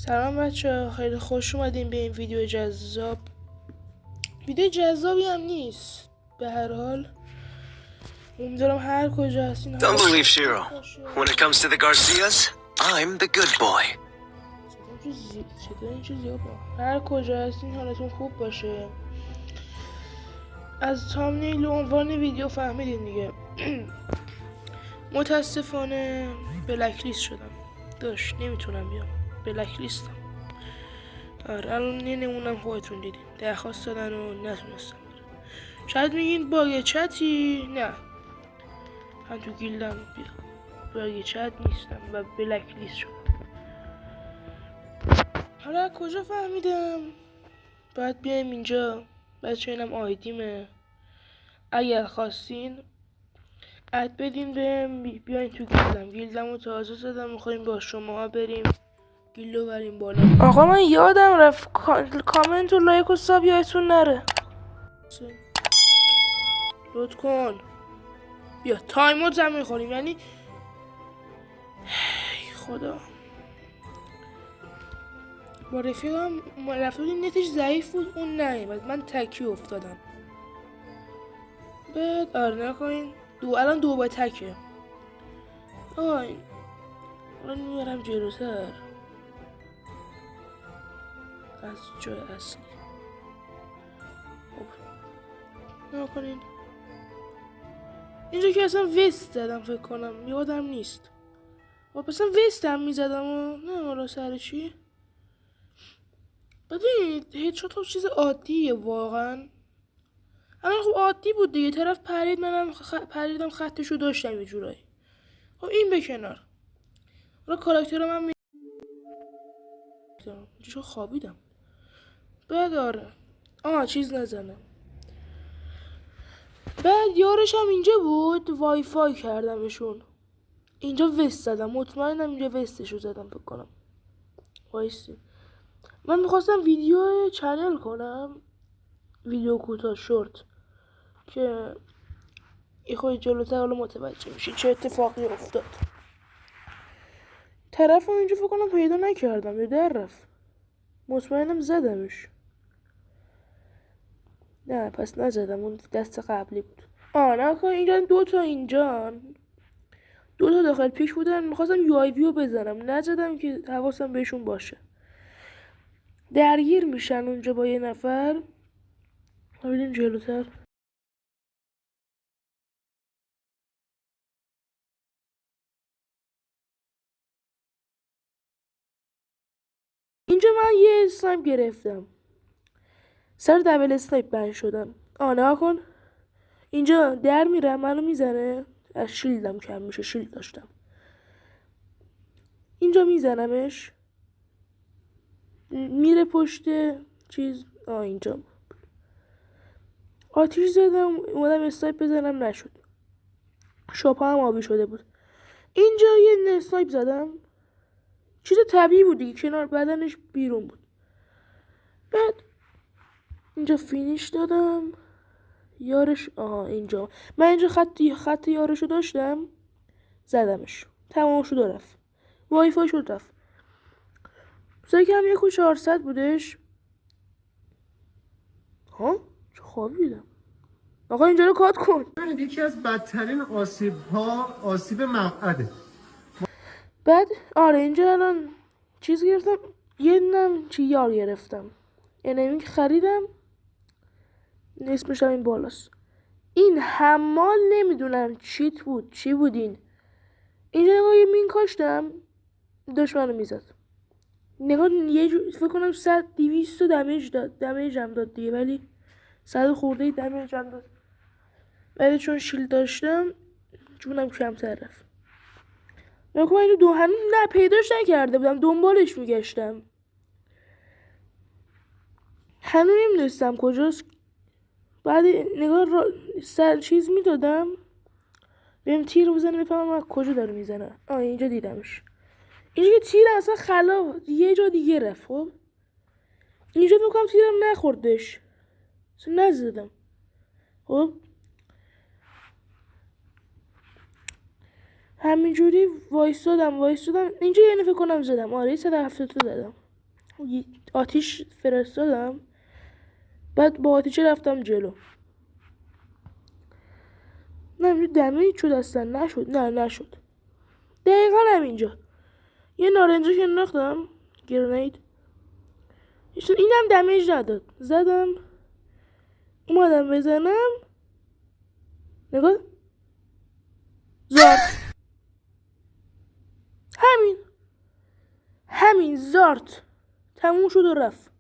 سلام بچه، خیلی خوش اومدین به این ویدیو جذاب. ویدیو جذابی هم نیست، به هر حال امیدوارم هر کجا هستین. Don't believe Shiro. When it comes to the Garcias, I'm the good boy. هر کجا هستین حالتون خوب باشه. از تامنیل و عنوان ویدیو فهمیدین دیگه. متاسفانه بلک لیست شدم. نمیتونم بیام. بلک لیستم. آره الان یه نمونم خودتون دیدین. درخواست دادن و نتونستم. شاید میگین باگ چتی؟ نه، من تو گیلدم باگ چت نیستم و بلک لیست شدم. حالا کجا فهمیدم؟ باید بیایم اینجا. بچه اینم آیدیمه. اگر خواستین اد بدین بهم، بیاین تو گیلدم رو تازه زدم. میخوایم با شما بریم گیلدو بریم بالا. آقا من یادم رفت کامنت و لایک و ساب یادتون نره. لود کن. بیا تایموت هم میخوریم، یعنی خدا با رفیقم رفتیم نتش ضعیف بود، اون نیومد، من تکی افتادم. بعد آره نکنین الان دو با تکه. الان میارم جلوتر از جای اصلی. خب نکنین اینجا که اصلا وست زدم، فکر کنم یادم نیست. اصلا وست هم میزدم و نه حالا سر چی. ببینید هیدشات خب چیز عادیه واقعا. الان خب عادی بود دیگه، طرف پرید، منم پریدم خطشو داشتم یه جورایی. خب این به کنار. حالا کاراکترم هم چون خوابیدم. بعد آره چیز نزنم. بعد یارش هم اینجا بود، وای فای کردمشون. اینجا وست زدم، مطمئنم اینجا وستشو زدم بکنم. وایسی من میخواستم ویدیو چنل کنم، ویدیو کوتاه شورت، که یه خود جلوتر حالا متوجه میشی چه اتفاقی افتاد. طرف رو اینجا فکر کنم پیدا نکردم یا در رفت. مطمئنم زدمش. نه پس نزدم، اون دست قبلی بود. نکن اینجا دو تا داخل پیش بودن. میخواستم یو آی ویو بزنم، نزدم که حواسم بهشون باشه. درگیر میشن اونجا با یه نفر. ببینیم جلوتر. اینجا من یه اسنایپ گرفتم، سر دبل اسنایپ بند شدم. نکن اینجا در میره، منو میزنه. از شیلدم کم میشه، شیلد داشتم. اینجا میزنمش، میره پشت چیز. اینجا آتیش زدم، اومدم اسنایپ بزنم، نشد. شاپا هم آبی شده بود. اینجا یه اسنایپ زدم، چیز طبیعی بود دیگه، کنار بدنش بیرون بود. بعد اینجا فینیش دادم. یارش اینجا، من اینجا خط یارشو داشتم، زدمش، تمام شد و رفت. وای فای شد رفت. سکم 1,400 بودش. چه خوابیدم. آقا اینجا رو کات کن. یکی از بدترین آسیب مقعده. بعد اینجا الان چیز گرفتم، یه نم یار گرفتم، انمی خریدم، اسمش این بالاست. این حمال نمیدونم چی بود اینجا نگاه یه مین کاشتم، دشمنو میزد. نگاه یه فکر کنم 100-200 دمیج هم داد دیگه، ولی 100 خورده دمیج هم داد. ولی چون شیلد داشتم جونم کمتر رفت. نگاه من اینجا هنوز پیداش نکرده بودم، دنبالش میگشتم، هنوز نمیدونستم کجاست. بعد نگاه چیز میدادم بهم تیر بزنه، بفهمم کجا داره میزنه. اینجا دیدمش. اینجا که تیر اصلا خلاف یه جا دیگه رفت. خب اینجا میکنم تیرم نخوردش، اصلا نزدم. خب همینجوری وایستادم. اینجا یعنی فکر کنم زدم. 170 تا زدم. آتیش فرستادم، بعد با آتیش رفتم جلو. نه دمیج شد اصلا، نشد. دقیقا همینجا یه نارنجی که انداختم گرنید، اینم دمیج نداد. زدم اومدم بزنم، نگاه زارت. همین زارت تموم شد و رفت.